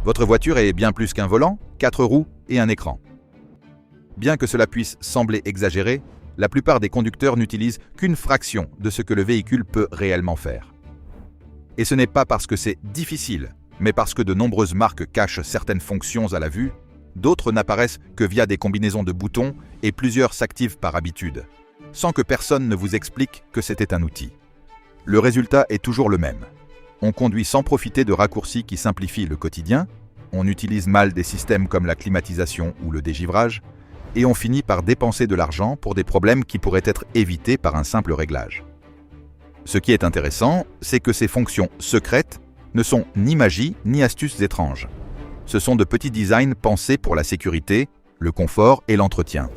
Votre voiture est bien plus qu'un volant, 4 roues et un écran. Bien que cela puisse sembler exagéré, la plupart des conducteurs n'utilisent qu'une fraction de ce que le véhicule peut réellement faire. Et ce n'est pas parce que c'est difficile, mais parce que de nombreuses marques cachent certaines fonctions à la vue, d'autres n'apparaissent que via des combinaisons de boutons et plusieurs s'activent par habitude, sans que personne ne vous explique que c'était un outil. Le résultat est toujours le même. On conduit sans profiter de raccourcis qui simplifient le quotidien, on utilise mal des systèmes comme la climatisation ou le dégivrage, et on finit par dépenser de l'argent pour des problèmes qui pourraient être évités par un simple réglage. Ce qui est intéressant, c'est que ces fonctions secrètes ne sont ni magie ni astuces étranges. Ce sont de petits designs pensés pour la sécurité, le confort et l'entretien.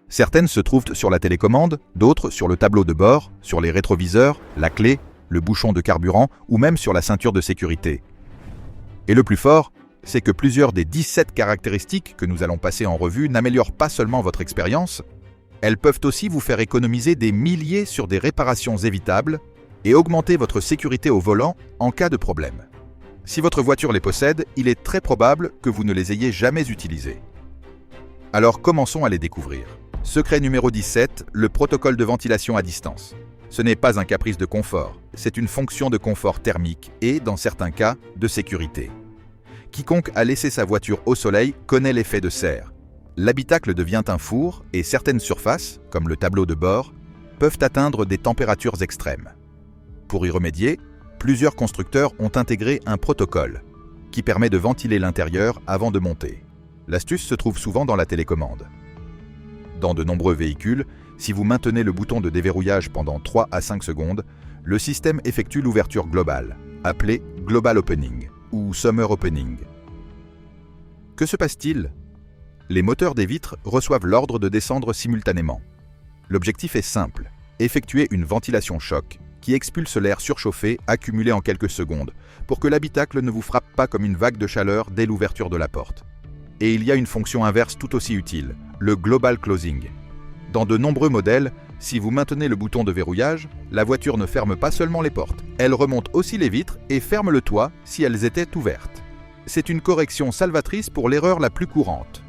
Certaines se trouvent sur la télécommande, d'autres sur le tableau de bord, sur les rétroviseurs, la clé, le bouchon de carburant ou même sur la ceinture de sécurité. Et le plus fort, c'est que plusieurs des 17 caractéristiques que nous allons passer en revue n'améliorent pas seulement votre expérience, elles peuvent aussi vous faire économiser des milliers sur des réparations évitables et augmenter votre sécurité au volant en cas de problème. Si votre voiture les possède, il est très probable que vous ne les ayez jamais utilisées. Alors commençons à les découvrir. Secret numéro 17, le protocole de ventilation à distance. Ce n'est pas un caprice de confort, c'est une fonction de confort thermique et, dans certains cas, de sécurité. Quiconque a laissé sa voiture au soleil connaît l'effet de serre. L'habitacle devient un four et certaines surfaces, comme le tableau de bord, peuvent atteindre des températures extrêmes. Pour y remédier, plusieurs constructeurs ont intégré un protocole qui permet de ventiler l'intérieur avant de monter. L'astuce se trouve souvent dans la télécommande. Dans de nombreux véhicules, si vous maintenez le bouton de déverrouillage pendant 3 à 5 secondes, le système effectue l'ouverture globale, appelée Global Opening ou Summer Opening. Que se passe-t-il? Les moteurs des vitres reçoivent l'ordre de descendre simultanément. L'objectif est simple, effectuer une ventilation choc qui expulse l'air surchauffé accumulé en quelques secondes pour que l'habitacle ne vous frappe pas comme une vague de chaleur dès l'ouverture de la porte. Et il y a une fonction inverse tout aussi utile, le Global Closing. Dans de nombreux modèles, si vous maintenez le bouton de verrouillage, la voiture ne ferme pas seulement les portes, elle remonte aussi les vitres et ferme le toit si elles étaient ouvertes. C'est une correction salvatrice pour l'erreur la plus courante.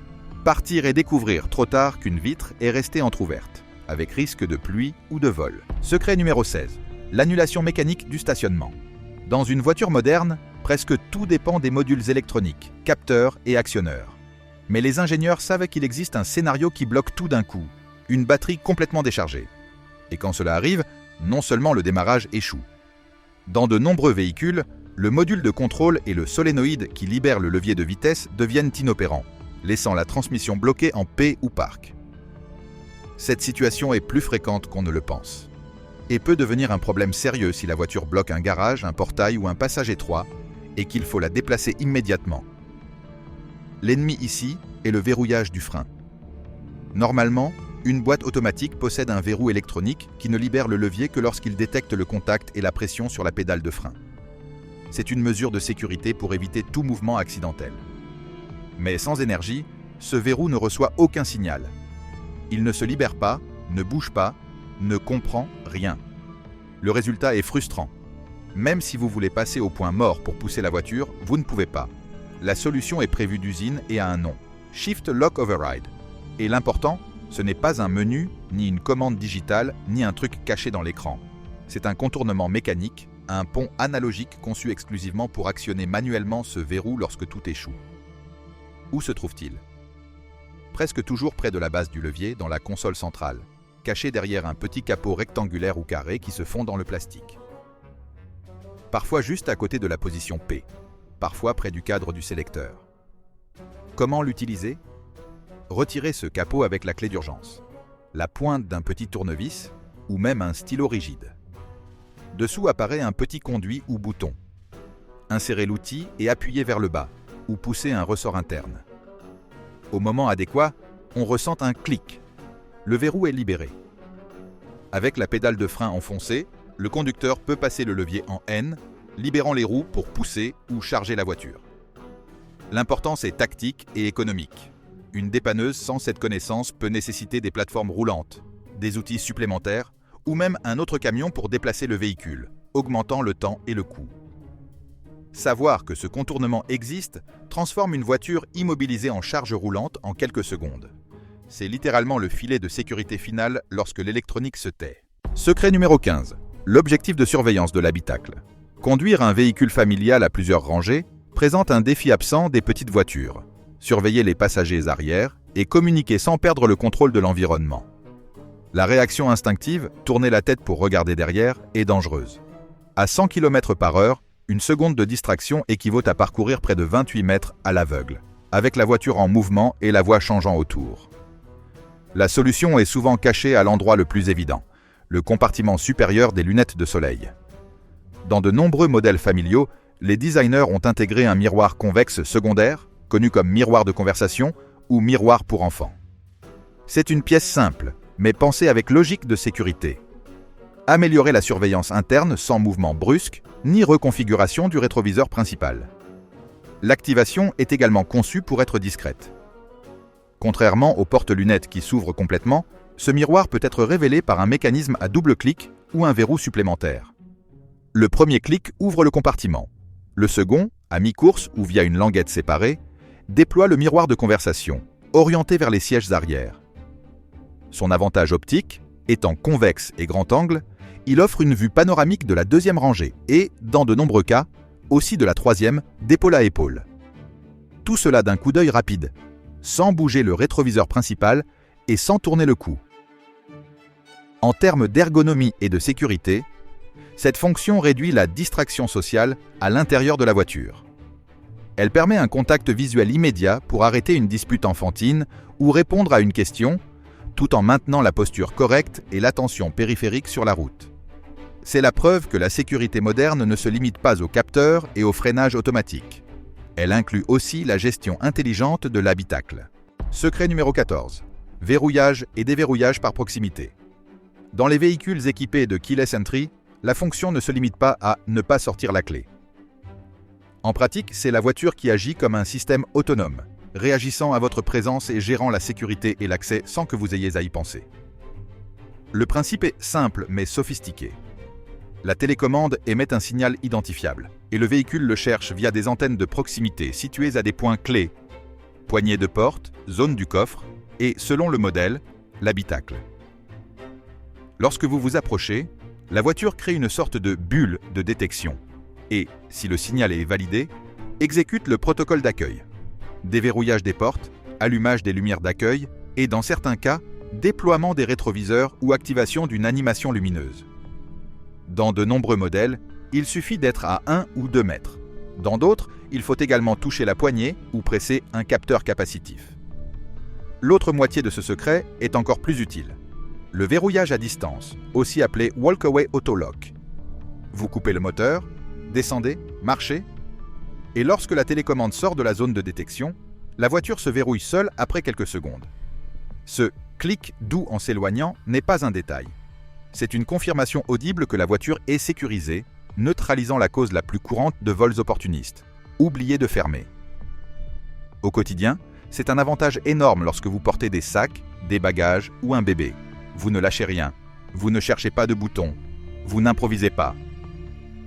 Partir et découvrir trop tard qu'une vitre est restée entrouverte, avec risque de pluie ou de vol. Secret numéro 16. L'annulation mécanique du stationnement. Dans une voiture moderne, presque tout dépend des modules électroniques, capteurs et actionneurs. Mais les ingénieurs savent qu'il existe un scénario qui bloque tout d'un coup, une batterie complètement déchargée. Et quand cela arrive, non seulement le démarrage échoue. Dans de nombreux véhicules, le module de contrôle et le solénoïde qui libère le levier de vitesse deviennent inopérants, laissant la transmission bloquée en P ou parc. Cette situation est plus fréquente qu'on ne le pense, et peut devenir un problème sérieux si la voiture bloque un garage, un portail ou un passage étroit, et qu'il faut la déplacer immédiatement. L'ennemi ici est le verrouillage du frein. Normalement, une boîte automatique possède un verrou électronique qui ne libère le levier que lorsqu'il détecte le contact et la pression sur la pédale de frein. C'est une mesure de sécurité pour éviter tout mouvement accidentel. Mais sans énergie, ce verrou ne reçoit aucun signal. Il ne se libère pas, ne bouge pas, ne comprend rien. Le résultat est frustrant. Même si vous voulez passer au point mort pour pousser la voiture, vous ne pouvez pas. La solution est prévue d'usine et a un nom, Shift Lock Override. Et l'important, ce n'est pas un menu, ni une commande digitale, ni un truc caché dans l'écran. C'est un contournement mécanique, un pont analogique conçu exclusivement pour actionner manuellement ce verrou lorsque tout échoue. Où se trouve-t-il? Presque toujours près de la base du levier, dans la console centrale, caché derrière un petit capot rectangulaire ou carré qui se fond dans le plastique. Parfois juste à côté de la position P, parfois près du cadre du sélecteur. Comment l'utiliser? Retirez ce capot avec la clé d'urgence, la pointe d'un petit tournevis ou même un stylo rigide. Dessous apparaît un petit conduit ou bouton. Insérez l'outil et appuyez vers le bas ou poussez un ressort interne. Au moment adéquat, on ressent un clic. Le verrou est libéré. Avec la pédale de frein enfoncée, le conducteur peut passer le levier en N, libérant les roues pour pousser ou charger la voiture. L'importance est tactique et économique. Une dépanneuse sans cette connaissance peut nécessiter des plateformes roulantes, des outils supplémentaires ou même un autre camion pour déplacer le véhicule, augmentant le temps et le coût. Savoir que ce contournement existe transforme une voiture immobilisée en charge roulante en quelques secondes. C'est littéralement le filet de sécurité final lorsque l'électronique se tait. Secret numéro 15. L'objectif de surveillance de l'habitacle. Conduire un véhicule familial à plusieurs rangées présente un défi absent des petites voitures. Surveiller les passagers arrière et communiquer sans perdre le contrôle de l'environnement. La réaction instinctive, tourner la tête pour regarder derrière, est dangereuse. À 100 km/h, une seconde de distraction équivaut à parcourir près de 28 mètres à l'aveugle, avec la voiture en mouvement et la voie changeant autour. La solution est souvent cachée à l'endroit le plus évident, le compartiment supérieur des lunettes de soleil. Dans de nombreux modèles familiaux, les designers ont intégré un miroir convexe secondaire, connu comme miroir de conversation ou miroir pour enfants. C'est une pièce simple, mais pensée avec logique de sécurité. Améliorer la surveillance interne sans mouvement brusque, ni reconfiguration du rétroviseur principal. L'activation est également conçue pour être discrète. Contrairement aux porte-lunettes qui s'ouvrent complètement, ce miroir peut être révélé par un mécanisme à double clic ou un verrou supplémentaire. Le premier clic ouvre le compartiment. Le second, à mi-course ou via une languette séparée, déploie le miroir de conversation, orienté vers les sièges arrière. Son avantage optique, étant convexe et grand angle, il offre une vue panoramique de la deuxième rangée et, dans de nombreux cas, aussi de la troisième, d'épaule à épaule. Tout cela d'un coup d'œil rapide, sans bouger le rétroviseur principal et sans tourner le cou. En termes d'ergonomie et de sécurité, cette fonction réduit la distraction sociale à l'intérieur de la voiture. Elle permet un contact visuel immédiat pour arrêter une dispute enfantine ou répondre à une question, tout en maintenant la posture correcte et l'attention périphérique sur la route. C'est la preuve que la sécurité moderne ne se limite pas aux capteurs et au freinage automatique. Elle inclut aussi la gestion intelligente de l'habitacle. Secret numéro 14. Verrouillage et déverrouillage par proximité. Dans les véhicules équipés de Keyless Entry, la fonction ne se limite pas à ne pas sortir la clé. En pratique, c'est la voiture qui agit comme un système autonome, réagissant à votre présence et gérant la sécurité et l'accès sans que vous ayez à y penser. Le principe est simple mais sophistiqué. La télécommande émet un signal identifiable et le véhicule le cherche via des antennes de proximité situées à des points clés, poignée de porte, zone du coffre et, selon le modèle, l'habitacle. Lorsque vous vous approchez, la voiture crée une sorte de bulle de détection et, si le signal est validé, exécute le protocole d'accueil. Déverrouillage des portes, allumage des lumières d'accueil et, dans certains cas, déploiement des rétroviseurs ou activation d'une animation lumineuse. Dans de nombreux modèles, il suffit d'être à 1 ou 2 mètres. Dans d'autres, il faut également toucher la poignée ou presser un capteur capacitif. L'autre moitié de ce secret est encore plus utile. Le verrouillage à distance, aussi appelé Walkaway Auto Lock. Vous coupez le moteur, descendez, marchez, et lorsque la télécommande sort de la zone de détection, la voiture se verrouille seule après quelques secondes. Ce clic doux en s'éloignant n'est pas un détail. C'est une confirmation audible que la voiture est sécurisée, neutralisant la cause la plus courante de vols opportunistes. Oubliez de fermer. Au quotidien, c'est un avantage énorme lorsque vous portez des sacs, des bagages ou un bébé. Vous ne lâchez rien, vous ne cherchez pas de boutons, vous n'improvisez pas.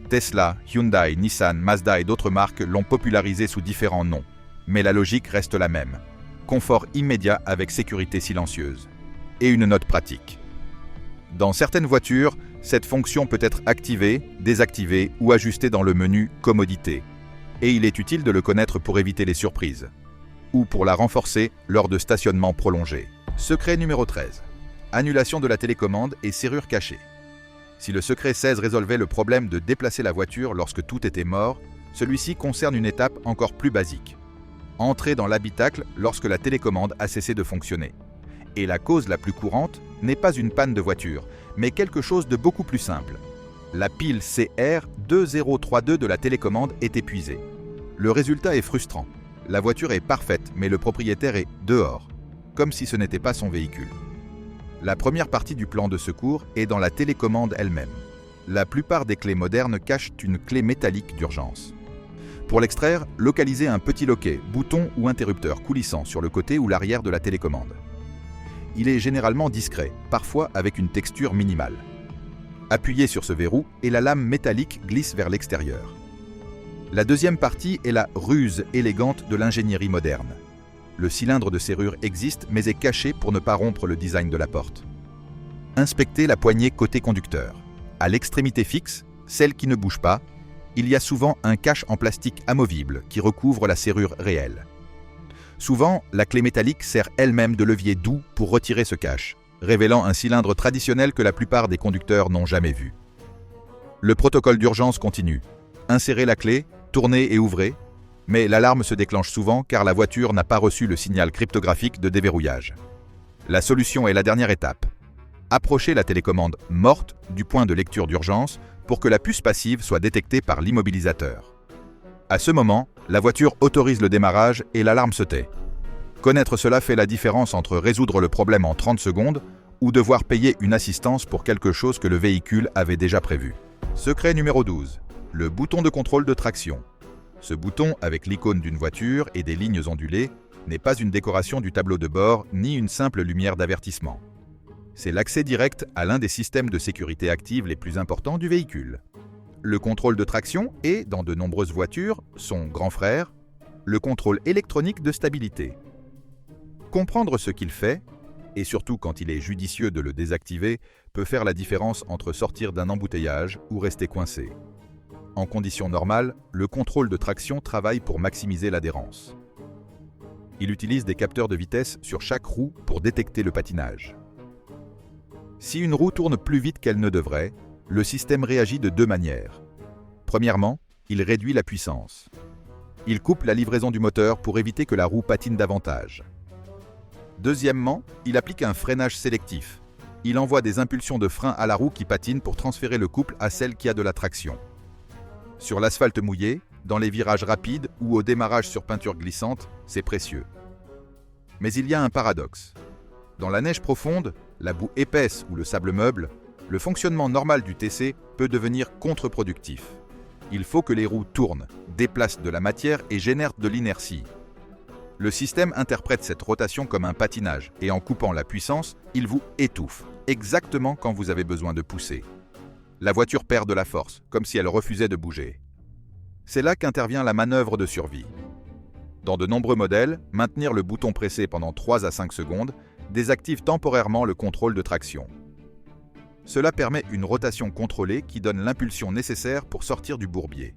Tesla, Hyundai, Nissan, Mazda et d'autres marques l'ont popularisé sous différents noms. Mais la logique reste la même. Confort immédiat avec sécurité silencieuse. Et une note pratique. Dans certaines voitures, cette fonction peut être activée, désactivée ou ajustée dans le menu « Commodité ». Et il est utile de le connaître pour éviter les surprises. Ou pour la renforcer lors de stationnements prolongés. Secret numéro 13. Annulation de la télécommande et serrure cachée. Si le secret 16 résolvait le problème de déplacer la voiture lorsque tout était mort, celui-ci concerne une étape encore plus basique. Entrer dans l'habitacle lorsque la télécommande a cessé de fonctionner. Et la cause la plus courante n'est pas une panne de voiture, mais quelque chose de beaucoup plus simple. La pile CR2032 de la télécommande est épuisée. Le résultat est frustrant. La voiture est parfaite, mais le propriétaire est dehors, comme si ce n'était pas son véhicule. La première partie du plan de secours est dans la télécommande elle-même. La plupart des clés modernes cachent une clé métallique d'urgence. Pour l'extraire, localisez un petit loquet, bouton ou interrupteur coulissant sur le côté ou l'arrière de la télécommande. Il est généralement discret, parfois avec une texture minimale. Appuyez sur ce verrou et la lame métallique glisse vers l'extérieur. La deuxième partie est la ruse élégante de l'ingénierie moderne. Le cylindre de serrure existe mais est caché pour ne pas rompre le design de la porte. Inspectez la poignée côté conducteur. À l'extrémité fixe, celle qui ne bouge pas, il y a souvent un cache en plastique amovible qui recouvre la serrure réelle. Souvent, la clé métallique sert elle-même de levier doux pour retirer ce cache, révélant un cylindre traditionnel que la plupart des conducteurs n'ont jamais vu. Le protocole d'urgence continue. Insérez la clé, tournez et ouvrez, mais l'alarme se déclenche souvent car la voiture n'a pas reçu le signal cryptographique de déverrouillage. La solution est la dernière étape. Approchez la télécommande morte du point de lecture d'urgence pour que la puce passive soit détectée par l'immobilisateur. À ce moment, la voiture autorise le démarrage et l'alarme se tait. Connaître cela fait la différence entre résoudre le problème en 30 secondes ou devoir payer une assistance pour quelque chose que le véhicule avait déjà prévu. Secret numéro 12. Le bouton de contrôle de traction. Ce bouton, avec l'icône d'une voiture et des lignes ondulées, n'est pas une décoration du tableau de bord ni une simple lumière d'avertissement. C'est l'accès direct à l'un des systèmes de sécurité active les plus importants du véhicule. Le contrôle de traction est, dans de nombreuses voitures, son grand frère, le contrôle électronique de stabilité. Comprendre ce qu'il fait, et surtout quand il est judicieux de le désactiver, peut faire la différence entre sortir d'un embouteillage ou rester coincé. En conditions normales, le contrôle de traction travaille pour maximiser l'adhérence. Il utilise des capteurs de vitesse sur chaque roue pour détecter le patinage. Si une roue tourne plus vite qu'elle ne devrait, le système réagit de deux manières. Premièrement, il réduit la puissance. Il coupe la livraison du moteur pour éviter que la roue patine davantage. Deuxièmement, il applique un freinage sélectif. Il envoie des impulsions de frein à la roue qui patine pour transférer le couple à celle qui a de la traction. Sur l'asphalte mouillé, dans les virages rapides ou au démarrage sur peinture glissante, c'est précieux. Mais il y a un paradoxe. Dans la neige profonde, la boue épaisse ou le sable meuble, le fonctionnement normal du TC peut devenir contre-productif. Il faut que les roues tournent, déplacent de la matière et génèrent de l'inertie. Le système interprète cette rotation comme un patinage et en coupant la puissance, il vous étouffe, exactement quand vous avez besoin de pousser. La voiture perd de la force, comme si elle refusait de bouger. C'est là qu'intervient la manœuvre de survie. Dans de nombreux modèles, maintenir le bouton pressé pendant 3 à 5 secondes désactive temporairement le contrôle de traction. Cela permet une rotation contrôlée qui donne l'impulsion nécessaire pour sortir du bourbier.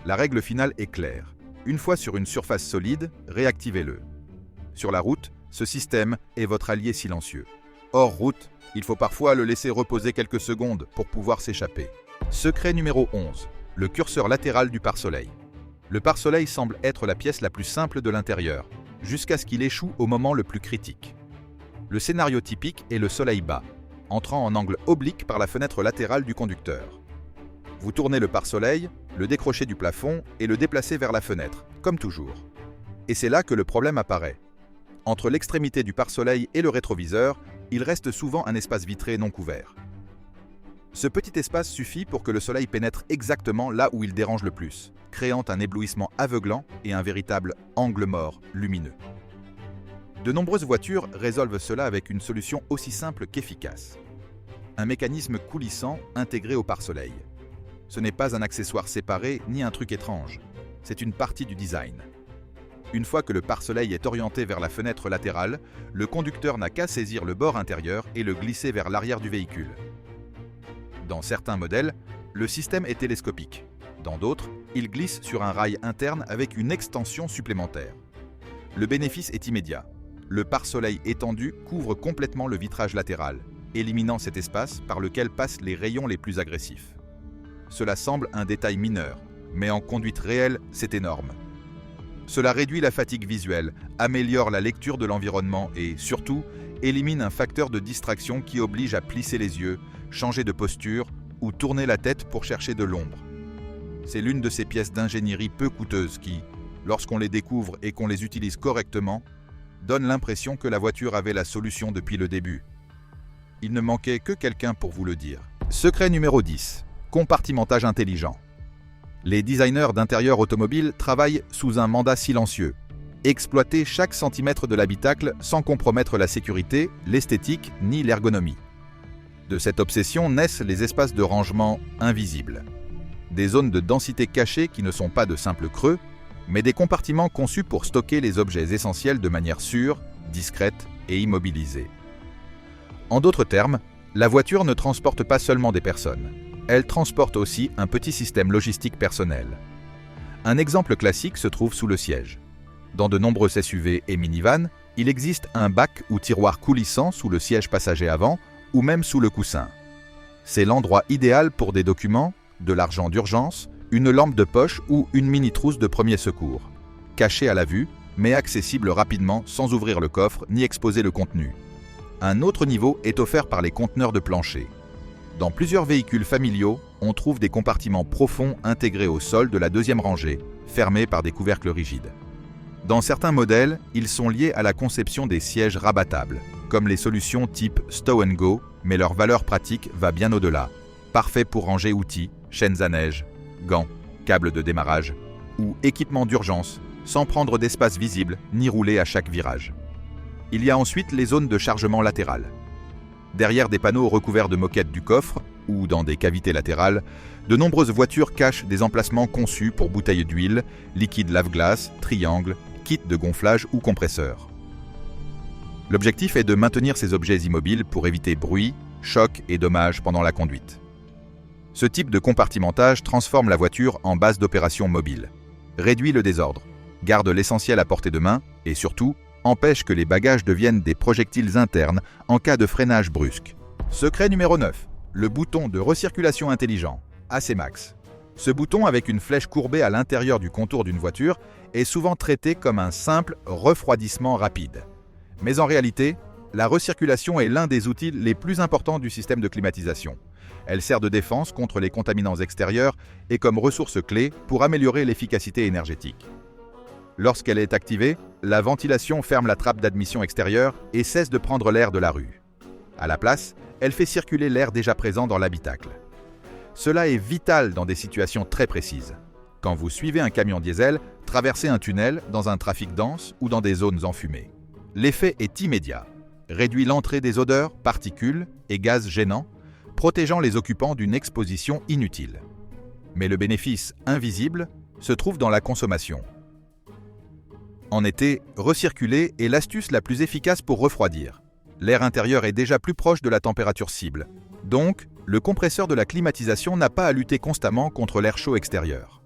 La règle finale est claire. Une fois sur une surface solide, réactivez-le. Sur la route, ce système est votre allié silencieux. Hors route, il faut parfois le laisser reposer quelques secondes pour pouvoir s'échapper. Secret numéro 11. Le curseur latéral du pare-soleil. Le pare-soleil semble être la pièce la plus simple de l'intérieur, jusqu'à ce qu'il échoue au moment le plus critique. Le scénario typique est le soleil bas, entrant en angle oblique par la fenêtre latérale du conducteur. Vous tournez le pare-soleil, le décrochez du plafond et le déplacez vers la fenêtre, comme toujours. Et c'est là que le problème apparaît. Entre l'extrémité du pare-soleil et le rétroviseur, il reste souvent un espace vitré non couvert. Ce petit espace suffit pour que le soleil pénètre exactement là où il dérange le plus, créant un éblouissement aveuglant et un véritable angle mort lumineux. De nombreuses voitures résolvent cela avec une solution aussi simple qu'efficace. Un mécanisme coulissant intégré au pare-soleil. Ce n'est pas un accessoire séparé ni un truc étrange, c'est une partie du design. Une fois que le pare-soleil est orienté vers la fenêtre latérale, le conducteur n'a qu'à saisir le bord intérieur et le glisser vers l'arrière du véhicule. Dans certains modèles, le système est télescopique. Dans d'autres, il glisse sur un rail interne avec une extension supplémentaire. Le bénéfice est immédiat. Le pare-soleil étendu couvre complètement le vitrage latéral, éliminant cet espace par lequel passent les rayons les plus agressifs. Cela semble un détail mineur, mais en conduite réelle, c'est énorme. Cela réduit la fatigue visuelle, améliore la lecture de l'environnement et, surtout, élimine un facteur de distraction qui oblige à plisser les yeux, changer de posture ou tourner la tête pour chercher de l'ombre. C'est l'une de ces pièces d'ingénierie peu coûteuses qui, lorsqu'on les découvre et qu'on les utilise correctement, donne l'impression que la voiture avait la solution depuis le début. Il ne manquait que quelqu'un pour vous le dire. Secret numéro 10. Compartimentage intelligent. Les designers d'intérieur automobile travaillent sous un mandat silencieux. Exploiter chaque centimètre de l'habitacle sans compromettre la sécurité, l'esthétique ni l'ergonomie. De cette obsession naissent les espaces de rangement invisibles. des zones de densité cachées qui ne sont pas de simples creux, mais des compartiments conçus pour stocker les objets essentiels de manière sûre, discrète et immobilisée. En d'autres termes, la voiture ne transporte pas seulement des personnes, elle transporte aussi un petit système logistique personnel. Un exemple classique se trouve sous le siège. Dans de nombreux SUV et minivans, il existe un bac ou tiroir coulissant sous le siège passager avant ou même sous le coussin. C'est l'endroit idéal pour des documents, de l'argent d'urgence, une lampe de poche ou une mini-trousse de premier secours, cachée à la vue, mais accessible rapidement sans ouvrir le coffre ni exposer le contenu. Un autre niveau est offert par les conteneurs de plancher. Dans plusieurs véhicules familiaux, on trouve des compartiments profonds intégrés au sol de la deuxième rangée, fermés par des couvercles rigides. Dans certains modèles, ils sont liés à la conception des sièges rabattables, comme les solutions type Stow & Go, mais leur valeur pratique va bien au-delà. Parfait pour ranger outils, chaînes à neige, gants, câbles de démarrage ou équipements d'urgence, sans prendre d'espace visible ni rouler à chaque virage. Il y a ensuite les zones de chargement latérales. Derrière des panneaux recouverts de moquettes du coffre ou dans des cavités latérales, de nombreuses voitures cachent des emplacements conçus pour bouteilles d'huile, liquide lave-glace, triangle, kit de gonflage ou compresseur. L'objectif est de maintenir ces objets immobiles pour éviter bruit, choc et dommages pendant la conduite. Ce type de compartimentage transforme la voiture en base d'opération mobile, réduit le désordre, garde l'essentiel à portée de main et surtout, empêche que les bagages deviennent des projectiles internes en cas de freinage brusque. Secret numéro 9. Le bouton de recirculation intelligent, AC Max. Ce bouton avec une flèche courbée à l'intérieur du contour d'une voiture est souvent traité comme un simple refroidissement rapide. Mais en réalité, la recirculation est l'un des outils les plus importants du système de climatisation. Elle sert de défense contre les contaminants extérieurs et comme ressource clé pour améliorer l'efficacité énergétique. Lorsqu'elle est activée, la ventilation ferme la trappe d'admission extérieure et cesse de prendre l'air de la rue. À la place, elle fait circuler l'air déjà présent dans l'habitacle. Cela est vital dans des situations très précises. Quand vous suivez un camion diesel, traversez un tunnel dans un trafic dense ou dans des zones enfumées. L'effet est immédiat. Réduit l'entrée des odeurs, particules et gaz gênants, protégeant les occupants d'une exposition inutile. Mais le bénéfice invisible se trouve dans la consommation. En été, recirculer est l'astuce la plus efficace pour refroidir. L'air intérieur est déjà plus proche de la température cible. Donc, le compresseur de la climatisation n'a pas à lutter constamment contre l'air chaud extérieur.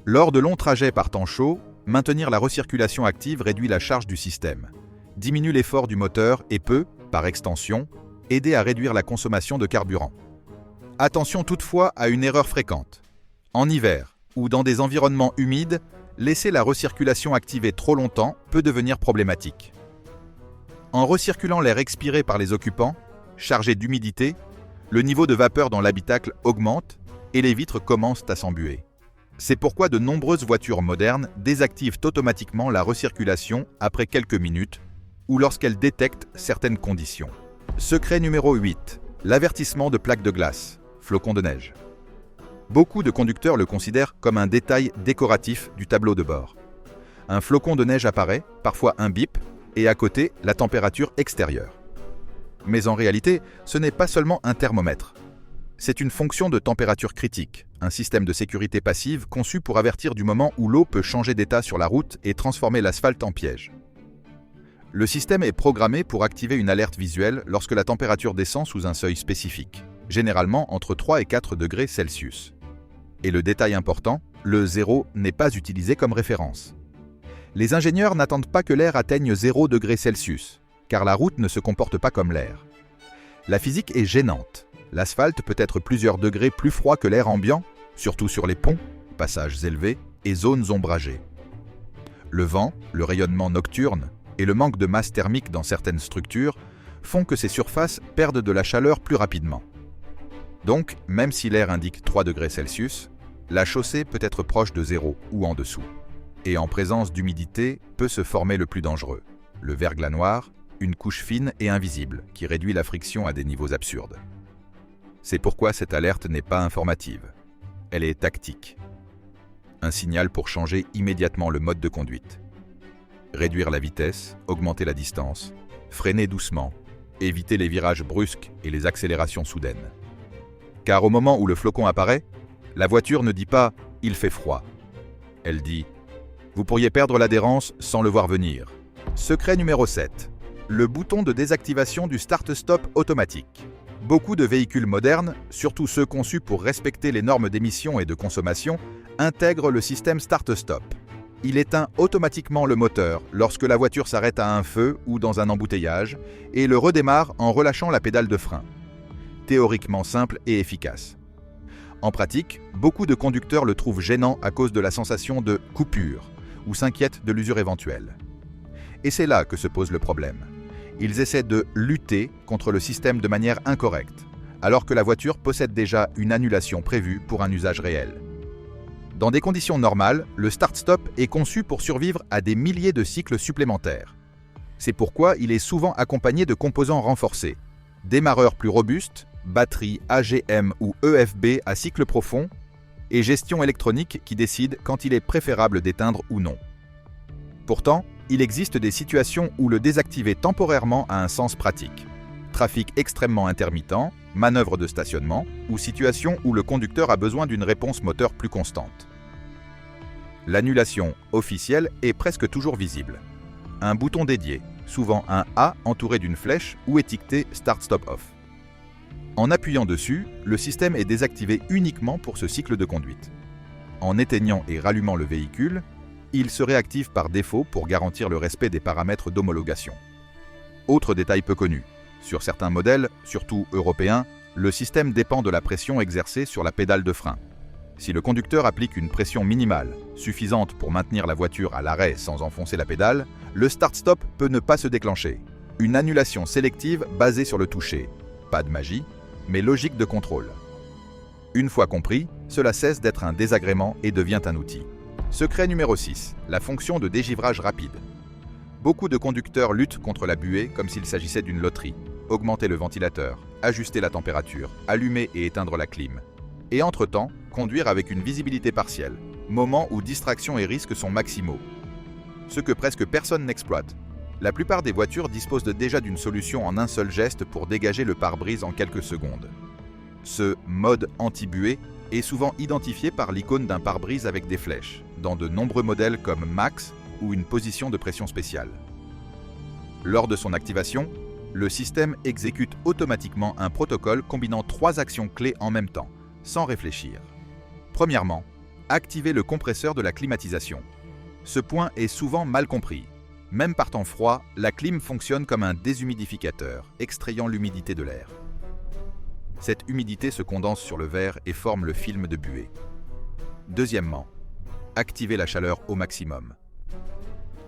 Lors de longs trajets par temps chaud, maintenir la recirculation active réduit la charge du système, diminue l'effort du moteur et peut, par extension, aider à réduire la consommation de carburant. Attention toutefois à une erreur fréquente. En hiver ou dans des environnements humides, laisser la recirculation activée trop longtemps peut devenir problématique. En recirculant l'air expiré par les occupants, chargé d'humidité, le niveau de vapeur dans l'habitacle augmente et les vitres commencent à s'embuer. C'est pourquoi de nombreuses voitures modernes désactivent automatiquement la recirculation après quelques minutes ou lorsqu'elles détectent certaines conditions. Secret numéro 8. L'avertissement de plaques de glace, flocons de neige. Beaucoup de conducteurs le considèrent comme un détail décoratif du tableau de bord. Un flocon de neige apparaît, parfois un bip, et à côté, la température extérieure. Mais en réalité, ce n'est pas seulement un thermomètre. C'est une fonction de température critique, un système de sécurité passive conçu pour avertir du moment où l'eau peut changer d'état sur la route et transformer l'asphalte en piège. Le système est programmé pour activer une alerte visuelle lorsque la température descend sous un seuil spécifique, généralement entre 3 et 4 degrés Celsius. Et le détail important, le 0 n'est pas utilisé comme référence. Les ingénieurs n'attendent pas que l'air atteigne 0 degrés Celsius, car la route ne se comporte pas comme l'air. La physique est gênante. L'asphalte peut être plusieurs degrés plus froid que l'air ambiant, surtout sur les ponts, passages élevés et zones ombragées. Le vent, le rayonnement nocturne et le manque de masse thermique dans certaines structures font que ces surfaces perdent de la chaleur plus rapidement. Donc, même si l'air indique 3 degrés Celsius, la chaussée peut être proche de 0 ou en dessous. Et en présence d'humidité peut se former le plus dangereux, le verglas noir, une couche fine et invisible qui réduit la friction à des niveaux absurdes. C'est pourquoi cette alerte n'est pas informative. Elle est tactique. Un signal pour changer immédiatement le mode de conduite. Réduire la vitesse, augmenter la distance, freiner doucement, éviter les virages brusques et les accélérations soudaines. Car au moment où le flocon apparaît, La voiture ne dit pas « il fait froid ». Elle dit « vous pourriez perdre l'adhérence sans le voir venir ». Secret numéro 7. Le bouton de désactivation du start-stop automatique. Beaucoup de véhicules modernes, surtout ceux conçus pour respecter les normes d'émission et de consommation, intègrent le système start-stop. Il éteint automatiquement le moteur lorsque la voiture s'arrête à un feu ou dans un embouteillage et le redémarre en relâchant la pédale de frein. Théoriquement simple et efficace. En pratique, beaucoup de conducteurs le trouvent gênant à cause de la sensation de coupure ou s'inquiètent de l'usure éventuelle. Et c'est là que se pose le problème. Ils essaient de lutter contre le système de manière incorrecte, alors que la voiture possède déjà une annulation prévue pour un usage réel. Dans des conditions normales, le start-stop est conçu pour survivre à des milliers de cycles supplémentaires. C'est pourquoi il est souvent accompagné de composants renforcés, démarreurs plus robustes, batterie AGM ou EFB à cycle profond, et gestion électronique qui décide quand il est préférable d'éteindre ou non. Pourtant, il existe des situations où le désactiver temporairement a un sens pratique. Trafic extrêmement intermittent, manœuvre de stationnement ou situation où le conducteur a besoin d'une réponse moteur plus constante. L'annulation officielle est presque toujours visible. Un bouton dédié, souvent un A entouré d'une flèche ou étiqueté Start Stop Off. En appuyant dessus, le système est désactivé uniquement pour ce cycle de conduite. En éteignant et rallumant le véhicule, il se réactive par défaut pour garantir le respect des paramètres d'homologation. Autre détail peu connu, sur certains modèles, surtout européens, le système dépend de la pression exercée sur la pédale de frein. Si le conducteur applique une pression minimale, suffisante pour maintenir la voiture à l'arrêt sans enfoncer la pédale, le start-stop peut ne pas se déclencher. Une annulation sélective basée sur le toucher. Pas de magie, mais logique de contrôle. Une fois compris, cela cesse d'être un désagrément et devient un outil. Secret numéro 6. La fonction de dégivrage rapide. Beaucoup de conducteurs luttent contre la buée comme s'il s'agissait d'une loterie. Augmenter le ventilateur, ajuster la température, allumer et éteindre la clim. Et entre-temps, conduire avec une visibilité partielle, moment où distraction et risque sont maximaux. Ce que presque personne n'exploite. La plupart des voitures disposent déjà d'une solution en un seul geste pour dégager le pare-brise en quelques secondes. Ce mode anti-buée est souvent identifié par l'icône d'un pare-brise avec des flèches, dans de nombreux modèles comme Max ou une position de pression spéciale. Lors de son activation, le système exécute automatiquement un protocole combinant 3 actions clés en même temps, sans réfléchir. Premièrement, activer le compresseur de la climatisation. Ce point est souvent mal compris. Même par temps froid, la clim fonctionne comme un déshumidificateur, extrayant l'humidité de l'air. Cette humidité se condense sur le verre et forme le film de buée. Deuxièmement, activer la chaleur au maximum.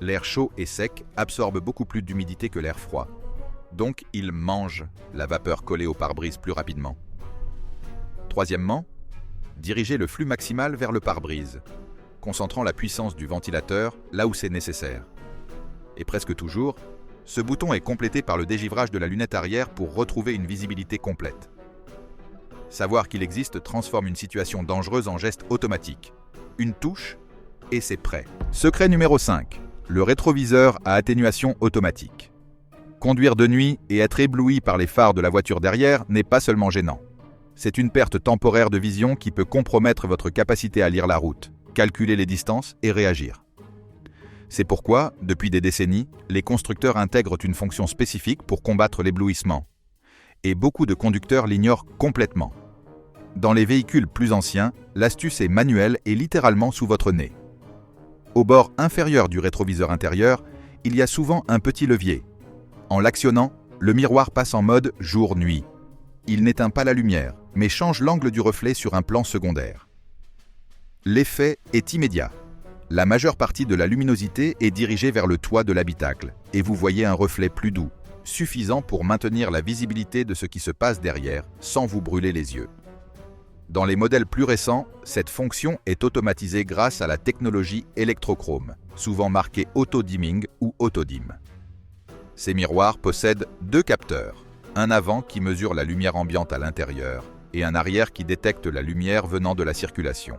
L'air chaud et sec absorbe beaucoup plus d'humidité que l'air froid. Donc, il mange la vapeur collée au pare-brise plus rapidement. Troisièmement, diriger le flux maximal vers le pare-brise, concentrant la puissance du ventilateur là où c'est nécessaire. Et presque toujours, ce bouton est complété par le dégivrage de la lunette arrière pour retrouver une visibilité complète. Savoir qu'il existe transforme une situation dangereuse en geste automatique. Une touche, et c'est prêt. Secret numéro 5. Le rétroviseur à atténuation automatique. Conduire de nuit et être ébloui par les phares de la voiture derrière n'est pas seulement gênant. C'est une perte temporaire de vision qui peut compromettre votre capacité à lire la route, calculer les distances et réagir. C'est pourquoi, depuis des décennies, les constructeurs intègrent une fonction spécifique pour combattre l'éblouissement. Et beaucoup de conducteurs l'ignorent complètement. Dans les véhicules plus anciens, l'astuce est manuelle et littéralement sous votre nez. Au bord inférieur du rétroviseur intérieur, il y a souvent un petit levier. En l'actionnant, le miroir passe en mode jour-nuit. Il n'éteint pas la lumière, mais change l'angle du reflet sur un plan secondaire. L'effet est immédiat. La majeure partie de la luminosité est dirigée vers le toit de l'habitacle, et vous voyez un reflet plus doux, suffisant pour maintenir la visibilité de ce qui se passe derrière sans vous brûler les yeux. Dans les modèles plus récents, cette fonction est automatisée grâce à la technologie électrochrome, souvent marquée auto-dimming ou auto-dim. Ces miroirs possèdent 2 capteurs, un avant qui mesure la lumière ambiante à l'intérieur et un arrière qui détecte la lumière venant de la circulation.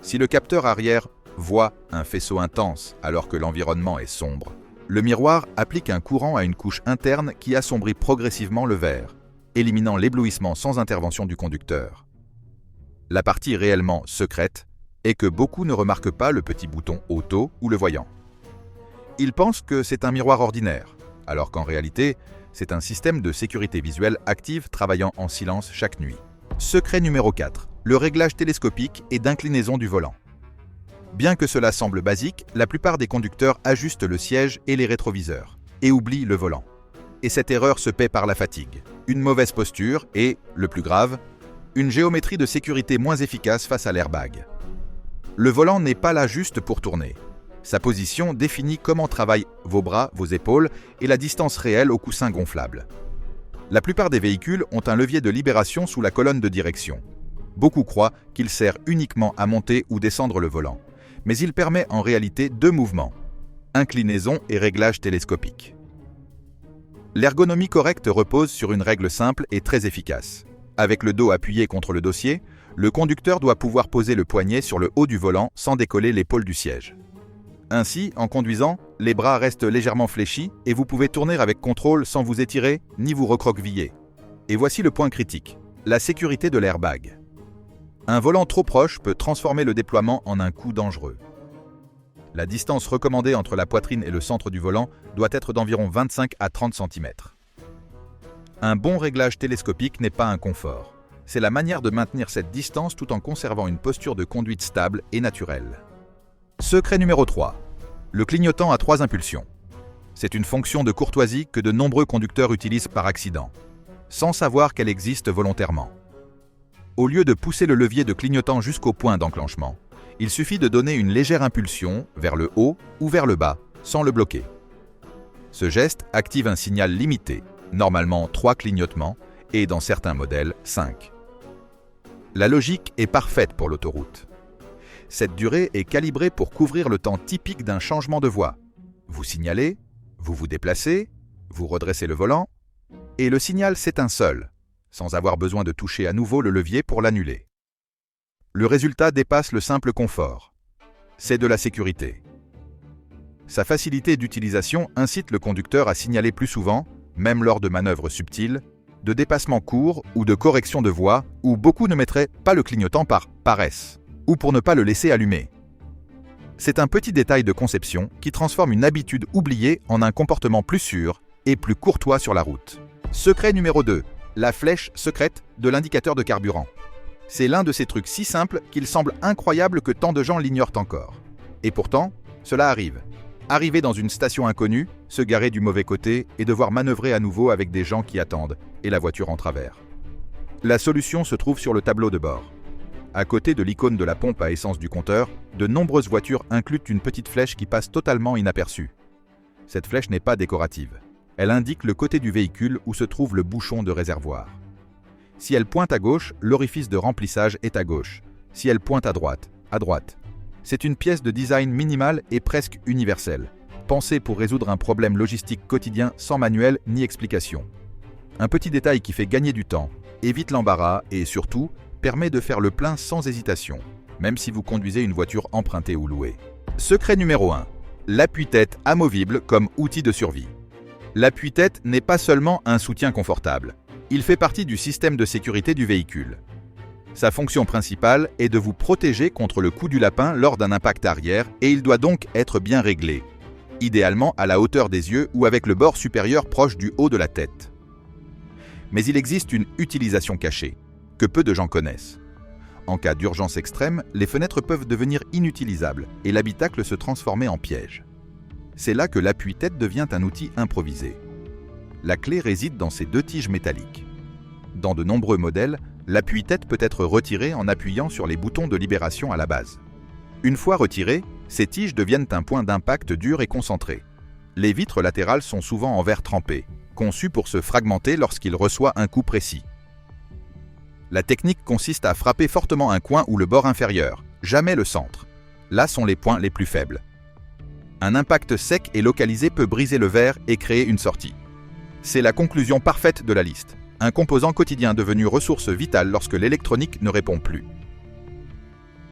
Si le capteur arrière voit un faisceau intense alors que l'environnement est sombre, le miroir applique un courant à une couche interne qui assombrit progressivement le verre, éliminant l'éblouissement sans intervention du conducteur. La partie réellement secrète est que beaucoup ne remarquent pas le petit bouton auto ou le voyant. Ils pensent que c'est un miroir ordinaire, alors qu'en réalité, c'est un système de sécurité visuelle active travaillant en silence chaque nuit. Secret numéro 4. Le réglage télescopique et d'inclinaison du volant. Bien que cela semble basique, la plupart des conducteurs ajustent le siège et les rétroviseurs, et oublient le volant. Et cette erreur se paie par la fatigue, une mauvaise posture et, le plus grave, une géométrie de sécurité moins efficace face à l'airbag. Le volant n'est pas là juste pour tourner. Sa position définit comment travaillent vos bras, vos épaules et la distance réelle au coussin gonflable. La plupart des véhicules ont un levier de libération sous la colonne de direction. Beaucoup croient qu'il sert uniquement à monter ou descendre le volant, mais il permet en réalité deux mouvements, inclinaison et réglage télescopique. L'ergonomie correcte repose sur une règle simple et très efficace. Avec le dos appuyé contre le dossier, le conducteur doit pouvoir poser le poignet sur le haut du volant sans décoller l'épaule du siège. Ainsi, en conduisant, les bras restent légèrement fléchis et vous pouvez tourner avec contrôle sans vous étirer ni vous recroqueviller. Et voici le point critique, la sécurité de l'airbag. Un volant trop proche peut transformer le déploiement en un coup dangereux. La distance recommandée entre la poitrine et le centre du volant doit être d'environ 25 à 30 cm. Un bon réglage télescopique n'est pas un confort. C'est la manière de maintenir cette distance tout en conservant une posture de conduite stable et naturelle. Secret numéro 3. Le clignotant à 3 impulsions. C'est une fonction de courtoisie que de nombreux conducteurs utilisent par accident, sans savoir qu'elle existe volontairement. Au lieu de pousser le levier de clignotant jusqu'au point d'enclenchement, il suffit de donner une légère impulsion vers le haut ou vers le bas, sans le bloquer. Ce geste active un signal limité, normalement 3 clignotements, et dans certains modèles 5. La logique est parfaite pour l'autoroute. Cette durée est calibrée pour couvrir le temps typique d'un changement de voie. Vous signalez, vous vous déplacez, vous redressez le volant, et le signal s'éteint seul, sans avoir besoin de toucher à nouveau le levier pour l'annuler. Le résultat dépasse le simple confort. C'est de la sécurité. Sa facilité d'utilisation incite le conducteur à signaler plus souvent, même lors de manœuvres subtiles, de dépassements courts ou de corrections de voie où beaucoup ne mettraient pas le clignotant par paresse, ou pour ne pas le laisser allumer. C'est un petit détail de conception qui transforme une habitude oubliée en un comportement plus sûr et plus courtois sur la route. Secret numéro 2. La flèche secrète de l'indicateur de carburant. C'est l'un de ces trucs si simples qu'il semble incroyable que tant de gens l'ignorent encore. Et pourtant, cela arrive. Arriver dans une station inconnue, se garer du mauvais côté et devoir manœuvrer à nouveau avec des gens qui attendent et la voiture en travers. La solution se trouve sur le tableau de bord. À côté de l'icône de la pompe à essence du compteur, de nombreuses voitures incluent une petite flèche qui passe totalement inaperçue. Cette flèche n'est pas décorative. Elle indique le côté du véhicule où se trouve le bouchon de réservoir. Si elle pointe à gauche, l'orifice de remplissage est à gauche. Si elle pointe à droite, à droite. C'est une pièce de design minimale et presque universelle, pensée pour résoudre un problème logistique quotidien sans manuel ni explication. Un petit détail qui fait gagner du temps, évite l'embarras et surtout, permet de faire le plein sans hésitation, même si vous conduisez une voiture empruntée ou louée. Secret numéro 1. L'appui-tête amovible comme outil de survie. L'appui-tête n'est pas seulement un soutien confortable, il fait partie du système de sécurité du véhicule. Sa fonction principale est de vous protéger contre le coup du lapin lors d'un impact arrière et il doit donc être bien réglé, idéalement à la hauteur des yeux ou avec le bord supérieur proche du haut de la tête. Mais il existe une utilisation cachée, que peu de gens connaissent. En cas d'urgence extrême, les fenêtres peuvent devenir inutilisables et l'habitacle se transformer en piège. C'est là que l'appui-tête devient un outil improvisé. La clé réside dans ces deux tiges métalliques. Dans de nombreux modèles, l'appui-tête peut être retiré en appuyant sur les boutons de libération à la base. Une fois retirées, ces tiges deviennent un point d'impact dur et concentré. Les vitres latérales sont souvent en verre trempé, conçues pour se fragmenter lorsqu'il reçoit un coup précis. La technique consiste à frapper fortement un coin ou le bord inférieur, jamais le centre. Là sont les points les plus faibles. Un impact sec et localisé peut briser le verre et créer une sortie. C'est la conclusion parfaite de la liste. Un composant quotidien devenu ressource vitale lorsque l'électronique ne répond plus.